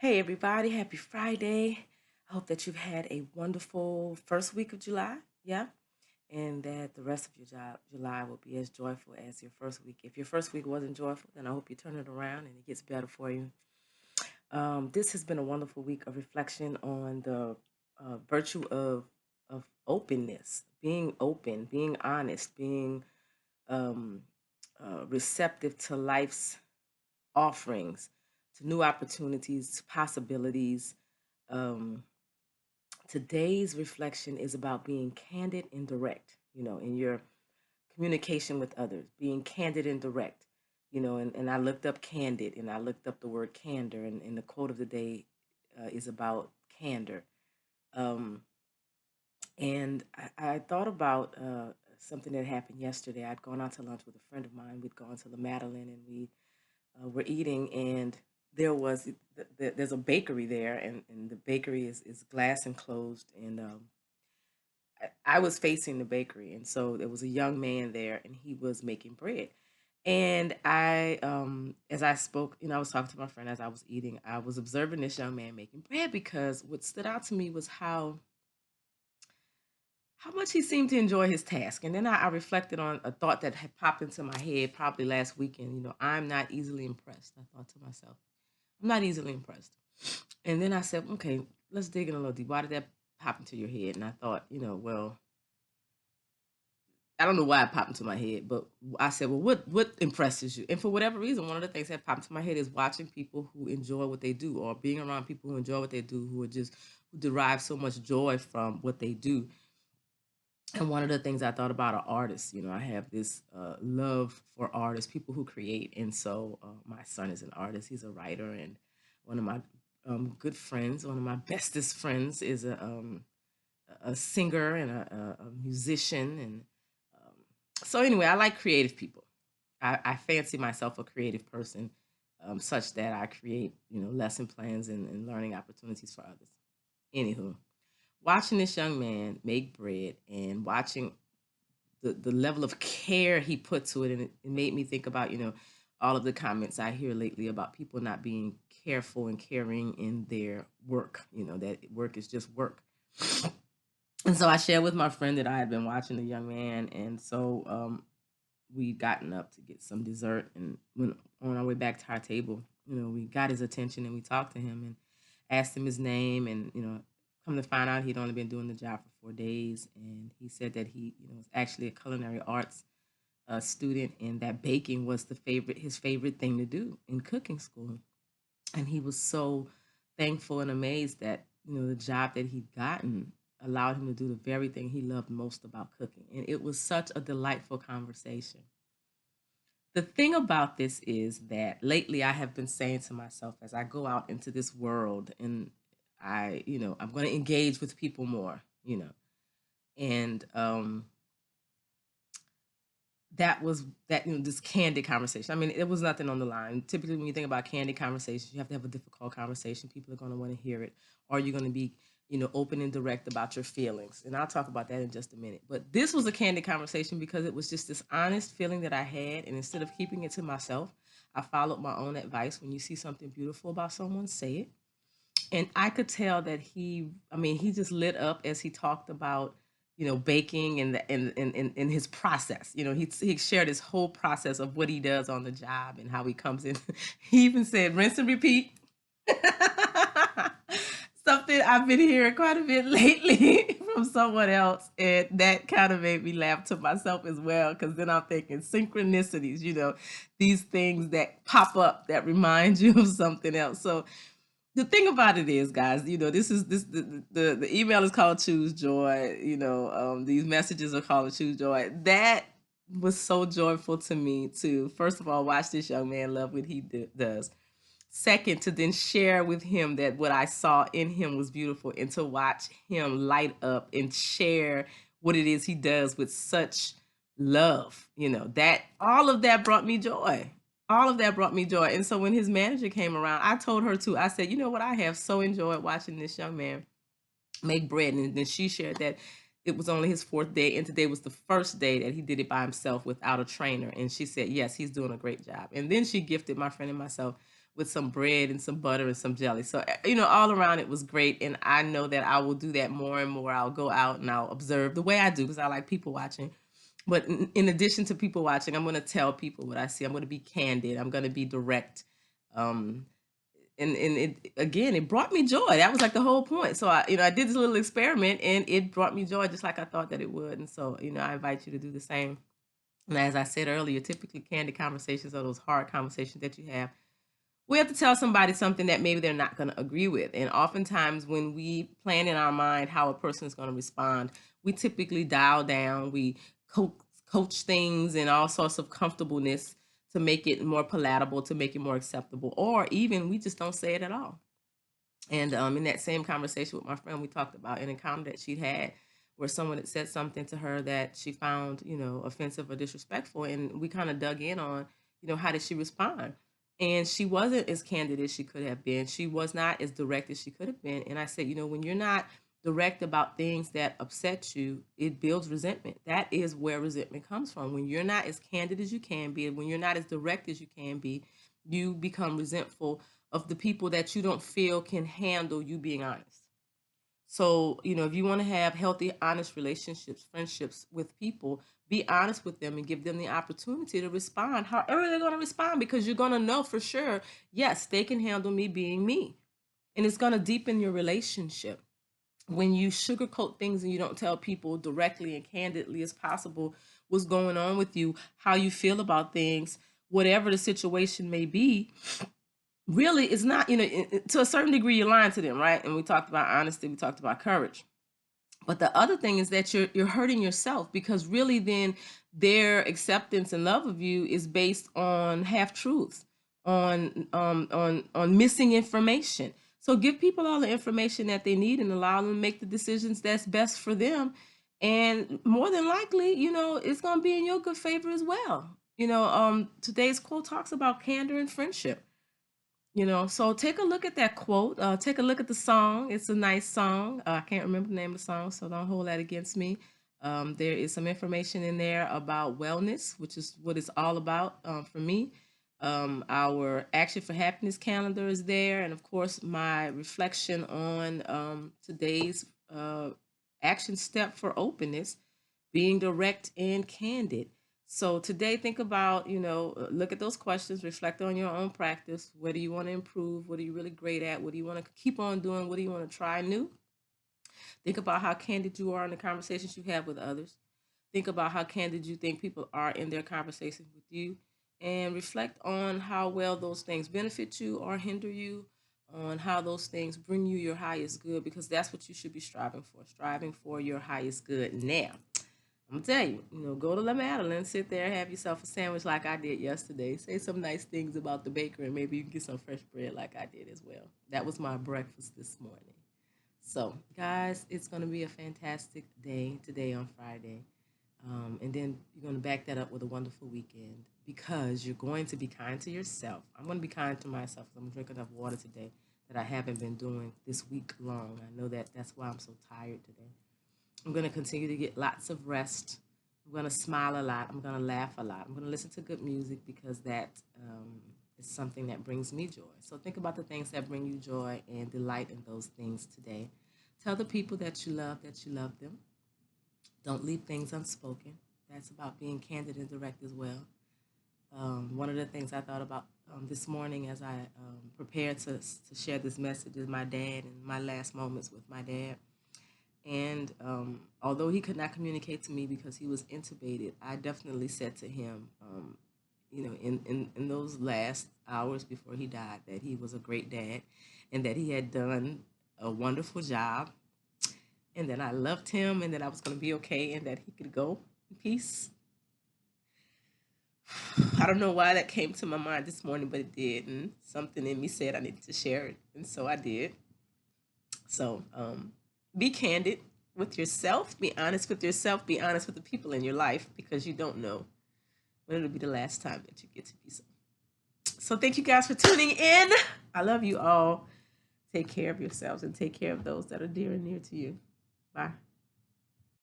Hey everybody, happy Friday. I hope that you've had a wonderful first week of July. Yeah. And that the rest of your July will be as joyful as your first week. If your first week wasn't joyful, then I hope you turn it around and it gets better for you. This has been a wonderful week of reflection on the virtue of openness, being open, being honest, being um, receptive to life's offerings, to new opportunities, to possibilities. Um, Today's reflection is about being candid and direct, in your communication with others, being candid and direct, and I looked up candid and I looked up the word candor, and the quote of the day is about candor. Um, and I thought about something that happened yesterday. I'd gone out to lunch with a friend of mine. We'd gone to the Madeline and we were eating, and there's a bakery there, and the bakery is glass enclosed, and I was facing the bakery, and so there was a young man there, and he was making bread. And as I spoke, I was talking to my friend as I was eating. I was observing this young man making bread because what stood out to me was how much he seemed to enjoy his task. And then I reflected on a thought that had popped into my head probably last weekend. I'm not easily impressed. I thought to myself, I'm not easily impressed. And then I said, okay, let's dig in a little deep. Why did that pop into your head? And I thought, well, I don't know why it popped into my head, but I said, well, what impresses you? And for whatever reason, one of the things that popped into my head is watching people who enjoy what they do, or being around people who enjoy what they do, who derive so much joy from what they do. And one of the things I thought about are artists. I have this love for artists, people who create. And so my son is an artist. He's a writer. And one of my good friends, one of my bestest friends, is a singer and a musician. And um, so, anyway, I like creative people. I fancy myself a creative person, such that I create, lesson plans and learning opportunities for others. Anywho, watching this young man make bread and watching the level of care he put to it, and it made me think about all of the comments I hear lately about people not being careful and caring in their work, that work is just work. And so I shared with my friend that I had been watching the young man, and so we'd gotten up to get some dessert, and when on our way back to our table, we got his attention and we talked to him and asked him his name, and come to find out he'd only been doing the job for 4 days, and he said that he was actually a culinary arts student, and that baking was his favorite thing to do in cooking school, and he was so thankful and amazed that the job that he'd gotten allowed him to do the very thing he loved most about cooking, and it was such a delightful conversation. The thing about this is that lately I have been saying to myself as I go out into this world, and I'm going to engage with people more, and that was that this candid conversation. I mean, it was nothing on the line. Typically when you think about candid conversations, you have to have a difficult conversation. People are going to want to hear it, or you're going to be open and direct about your feelings, and I'll talk about that in just a minute. But this was a candid conversation because it was just this honest feeling that I had, and instead of keeping it to myself, I followed my own advice. When you see something beautiful about someone, say it. And I could tell that he just lit up as he talked about, baking and and his process. He shared his whole process of what he does on the job and how he comes in. He even said rinse and repeat. Something I've been hearing quite a bit lately from someone else, and that kind of made me laugh to myself as well. Because then I'm thinking synchronicities, these things that pop up that remind you of something else. So the thing about it is, guys, this is this the email is called Choose Joy. These messages are called Choose Joy. That was so joyful to me to first of all watch this young man love what he does. Second, to then share with him that what I saw in him was beautiful, and to watch him light up and share what it is he does with such love. That all of that brought me joy. All of that brought me joy. And so when his manager came around, I told her too. I said, you know what? I have so enjoyed watching this young man make bread. And then she shared that it was only his fourth day, and today was the first day that he did it by himself without a trainer. And she said, yes, he's doing a great job. And then she gifted my friend and myself with some bread and some butter and some jelly. So, all around it was great. And I know that I will do that more and more. I'll go out and I'll observe the way I do because I like people watching. But in addition to people watching, I'm going to tell people what I see. I'm going to be candid. I'm going to be direct. Um, and it, again, it brought me joy. That was like the whole point. So I did this little experiment and it brought me joy just like I thought that it would. And so, I invite you to do the same. And as I said earlier, typically candid conversations are those hard conversations that you have. We have to tell somebody something that maybe they're not going to agree with. And oftentimes when we plan in our mind how a person is going to respond, we typically dial down, we coach things and all sorts of comfortableness to make it more palatable, to make it more acceptable, or even we just don't say it at all. And in that same conversation with my friend, we talked about an encounter that she'd had where someone had said something to her that she found, offensive or disrespectful. And we kind of dug in on, how did she respond? And she wasn't as candid as she could have been. She was not as direct as she could have been. And I said, when you're not direct about things that upset you, it builds resentment. That is where resentment comes from. When you're not as candid as you can be, when you're not as direct as you can be, you become resentful of the people that you don't feel can handle you being honest. So, if you want to have healthy, honest relationships, friendships with people, be honest with them and give them the opportunity to respond however they're going to respond, because you're going to know for sure, yes, they can handle me being me. And it's going to deepen your relationship. When you sugarcoat things and you don't tell people directly and candidly as possible what's going on with you, how you feel about things, whatever the situation may be, really it's not, to a certain degree you're lying to them, right? And we talked about honesty, we talked about courage. But the other thing is that you're hurting yourself, because really then their acceptance and love of you is based on half truths, on missing information. So give people all the information that they need and allow them to make the decisions that's best for them. And more than likely, it's gonna be in your good favor as well. Today's quote talks about candor and friendship. So take a look at that quote. Take a look at the song. It's a nice song. I can't remember the name of the song, so don't hold that against me. There is some information in there about wellness, which is what it's all about for me. Our Action for Happiness calendar is there, and of course, my reflection on today's action step for openness, being direct and candid. So today, think about, look at those questions, reflect on your own practice. What do you want to improve? What are you really great at? What do you want to keep on doing? What do you want to try new? Think about how candid you are in the conversations you have with others. Think about how candid you think people are in their conversations with you. And reflect on how well those things benefit you or hinder you, on how those things bring you your highest good, because that's what you should be striving for your highest good. Now, I'm gonna tell you, go to La Madeline, sit there, have yourself a sandwich like I did yesterday. Say some nice things about the baker, and maybe you can get some fresh bread like I did as well. That was my breakfast this morning. So, guys, it's gonna be a fantastic day today on Friday. And then you're going to back that up with a wonderful weekend, because you're going to be kind to yourself. I'm going to be kind to myself. I'm going to drink enough water today that I haven't been doing this week long. I know that that's why I'm so tired today. I'm going to continue to get lots of rest. I'm going to smile a lot. I'm going to laugh a lot. I'm going to listen to good music, because that is something that brings me joy. So think about the things that bring you joy and delight in those things today. Tell the people that you love them. Don't leave things unspoken. That's about being candid and direct as well. One of the things I thought about this morning as I prepared to share this message is my dad and my last moments with my dad. And although he could not communicate to me because he was intubated, I definitely said to him, in those last hours before he died, that he was a great dad and that he had done a wonderful job, and that I loved him, and that I was going to be okay, and that he could go in peace. I don't know why that came to my mind this morning, but it did, and something in me said I needed to share it, and so I did. So be candid with yourself, be honest with yourself, be honest with the people in your life, because you don't know when it'll be the last time that you get to be so. So thank you guys for tuning in. I love you all. Take care of yourselves and take care of those that are dear and near to you. Bye.